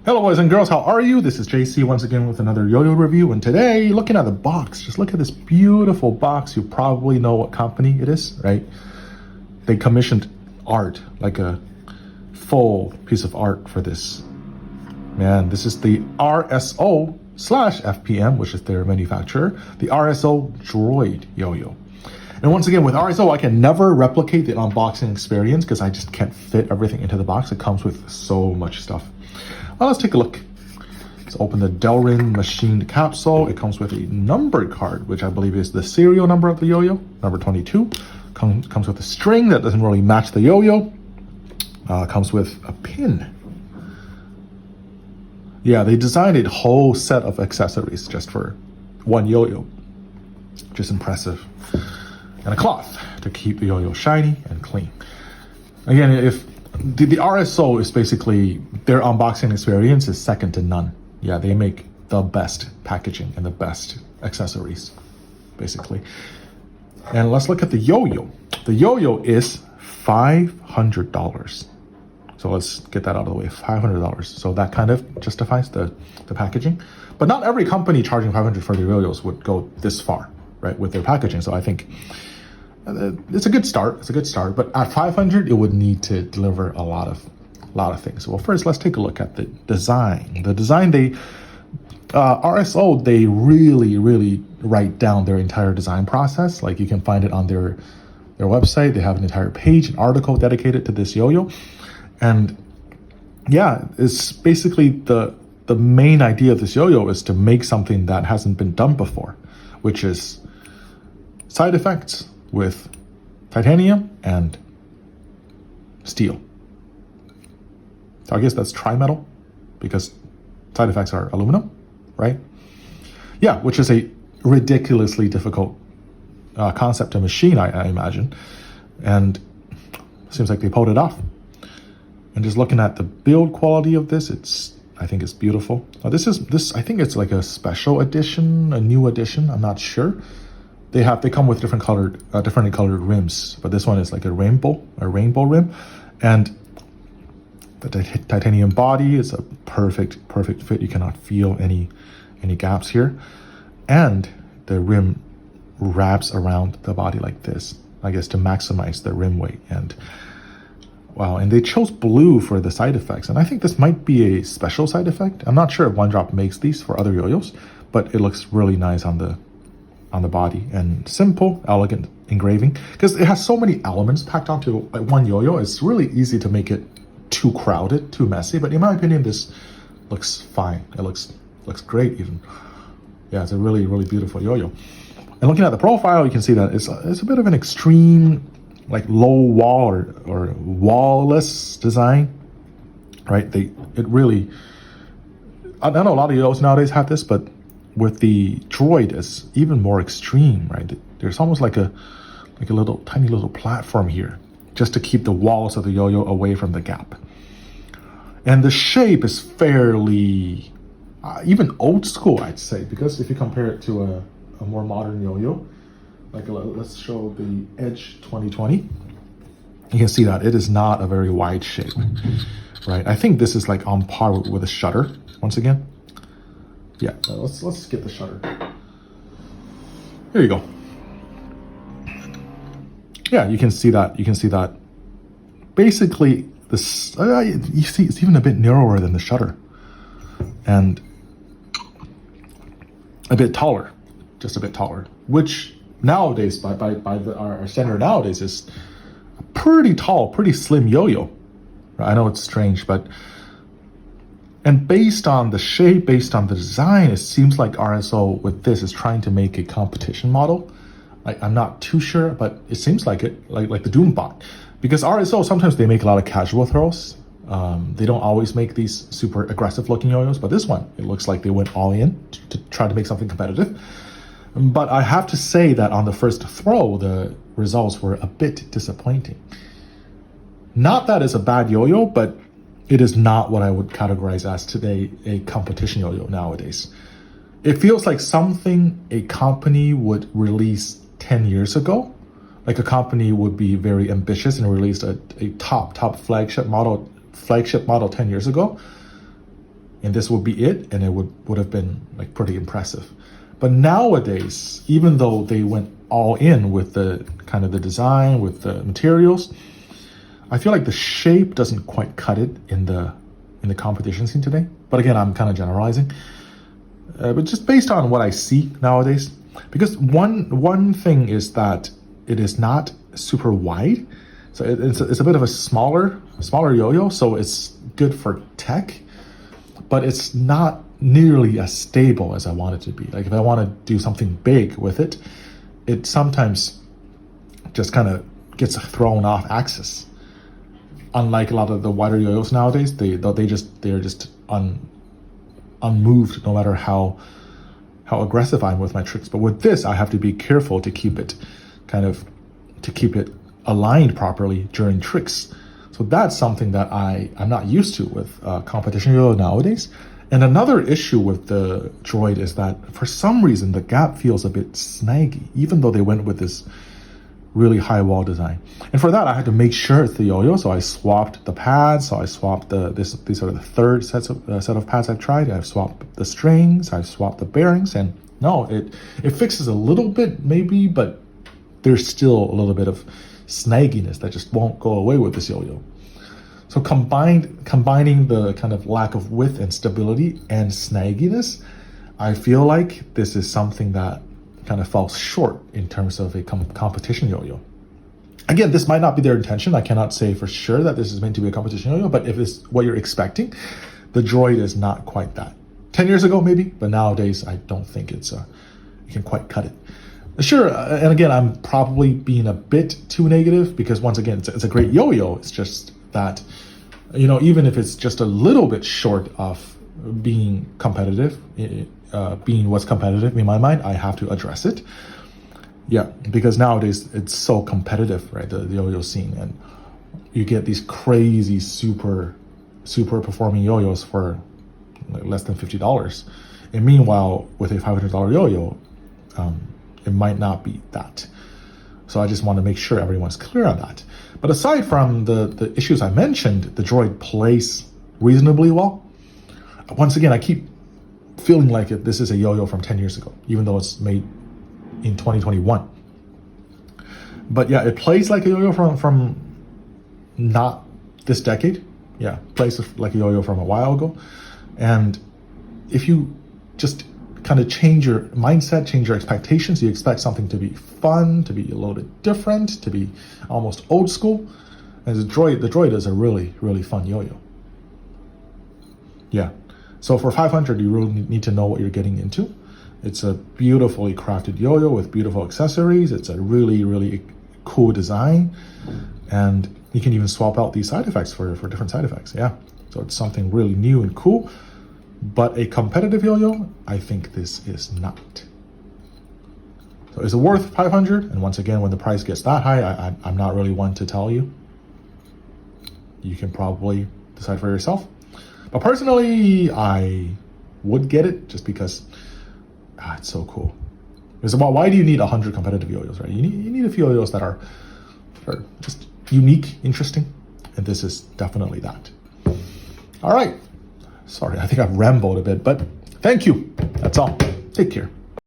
Hello boys and girls, how are you? This is JC once again with another yo-yo review, and today, looking at the box, just look at this beautiful box. You probably know what company it is, right? They commissioned art, like a full piece of art for this. Man, this is the RSO / FPM, which is their manufacturer, the RSO Droid yo-yo. And once again, with RSO, I can never replicate the unboxing experience because I just can't fit everything into the box. It comes with so much stuff. Well, let's take a look. Let's open the Delrin machined capsule. It comes with a number card, which I believe is the serial number of the yo-yo, number 22. Comes with a string that doesn't really match the yo-yo. Comes with a pin. Yeah, they designed a whole set of accessories just for one yo-yo. Just impressive. And a cloth to keep the yo-yo shiny and clean. Again, if the RSO is basically, their unboxing experience is second to none. Yeah, they make the best packaging and the best accessories, basically. And let's look at the yo-yo. The yo-yo is $500. So let's get that out of the way, $500. So that kind of justifies the packaging. But not every company charging $500 for their yo-yos would go this far, right, with their packaging. So I think it's a good start. It's a good start, but at $500, it would need to deliver a lot of things. Well, first, let's take a look at the design. The design, RSO, they really write down their entire design process. Like, you can find it on their website. They have an entire page, an article dedicated to this yo-yo, and yeah, it's basically the main idea of this yo-yo is to make something that hasn't been done before, which is side effects with titanium and steel. So I guess that's tri-metal because side effects are aluminum, right? Yeah, which is a ridiculously difficult concept to machine, I imagine. And seems like they pulled it off. And just looking at the build quality of this, I think it's beautiful. Now I think it's like a special edition, a new edition, I'm not sure. They come with differently colored rims, but this one is like a rainbow rim, and the titanium body is a perfect fit. You cannot feel any gaps here, and the rim wraps around the body like this, I guess, to maximize the rim weight. And wow, and they chose blue for the side effects, and I think this might be a special side effect. I'm not sure if One Drop makes these for other yo-yos, but it looks really nice on the body, and simple, elegant engraving, because it has so many elements packed onto one yo-yo. It's really easy to make it too crowded, too messy, but in my opinion, this looks fine. It looks great even. Yeah, it's a really beautiful yo-yo. And looking at the profile, you can see that it's a bit of an extreme, like low wall or wall-less design, right? I know a lot of yo-yos nowadays have this, but with the Droid, it's even more extreme, right? There's almost like a tiny little platform here, just to keep the walls of the yo-yo away from the gap. And the shape is fairly, even old school, I'd say, because if you compare it to a more modern yo-yo, like let's show the Edge 2020, you can see that it is not a very wide shape, right? I think this is like on par with a shutter, once again. Yeah, let's get the shutter. Here you go. Yeah, you can see that. Basically, this you see it's even a bit narrower than the shutter, and a bit taller, just a bit taller. Which nowadays, by our standard nowadays, is a pretty tall, pretty slim yo-yo. I know it's strange, but. And based on the shape, based on the design, it seems like RSO with this is trying to make a competition model. I'm not too sure, but it seems like it, like the Doombot. Because RSO, sometimes they make a lot of casual throws. They don't always make these super aggressive looking yo-yos, but this one, it looks like they went all in to try to make something competitive. But I have to say that on the first throw, the results were a bit disappointing. Not that it's a bad yo-yo, but it is not what I would categorize as today a competition yo-yo nowadays. It feels like something a company would release 10 years ago. Like a company would be very ambitious and released a top flagship model 10 years ago. and this would be it, and it would have been like pretty impressive. But nowadays, even though they went all in with the kind of the design, with the materials, I feel like the shape doesn't quite cut it in the competition scene today. But again, I'm kind of generalizing. But just based on what I see nowadays, because one thing is that it is not super wide, so it's a bit of a smaller yo-yo, so it's good for tech, but it's not nearly as stable as I want it to be. Like if I want to do something big with it, it sometimes just kind of gets thrown off axis. Unlike a lot of the wider yo-yos nowadays, they're just unmoved no matter how aggressive I'm with my tricks. But with this, I have to be careful to keep it aligned properly during tricks. So that's something that I'm not used to with competition yo-yo nowadays. And another issue with the Droid is that for some reason the gap feels a bit snaggy, even though they went with this really high wall design. And for that, I had to make sure it's the yo-yo. So I swapped the pads. So I swapped these are the third set of pads I've tried. I've swapped the strings. I've swapped the bearings, and no, it fixes a little bit maybe, but there's still a little bit of snagginess that just won't go away with this yo-yo. So combining the kind of lack of width and stability and snagginess, I feel like this is something that kind of falls short in terms of a competition yo-yo. Again, this might not be their intention. I cannot say for sure that this is meant to be a competition yo-yo, but if it's what you're expecting, the Droid is not quite that. 10 years ago, maybe, but nowadays, I don't think you can quite cut it. Sure, and again, I'm probably being a bit too negative because once again, it's a great yo-yo. It's just that, even if it's just a little bit short of being competitive, being what's competitive in my mind, I have to address it. Yeah, because nowadays it's so competitive, right? The yo-yo scene, and you get these crazy super performing yo-yos for like less than $50. And meanwhile, with a $500 yo-yo, it might not be that. So I just want to make sure everyone's clear on that. But aside from the issues I mentioned, the Droid plays reasonably well. Once again, I keep feeling like this is a yo-yo from 10 years ago, even though it's made in 2021. But yeah, it plays like a yo-yo from not this decade. Yeah, plays like a yo-yo from a while ago. And if you just kind of change your mindset, change your expectations, you expect something to be fun, to be a little bit different, to be almost old school. And the Droid is a really, really fun yo-yo. Yeah. So for 500, you really need to know what you're getting into. It's a beautifully crafted yo-yo with beautiful accessories. It's a really, really cool design. And you can even swap out these side effects for different side effects. Yeah. So it's something really new and cool. But a competitive yo-yo, I think this is not. So is it worth 500? And once again, when the price gets that high, I'm not really one to tell you. You can probably decide for yourself. But personally, I would get it just because it's so cool. Because why do you need 100 competitive yo-yos, right? You need a few yo-yos that are just unique, interesting, and this is definitely that. All right. Sorry, I think I've rambled a bit, but thank you. That's all. Take care.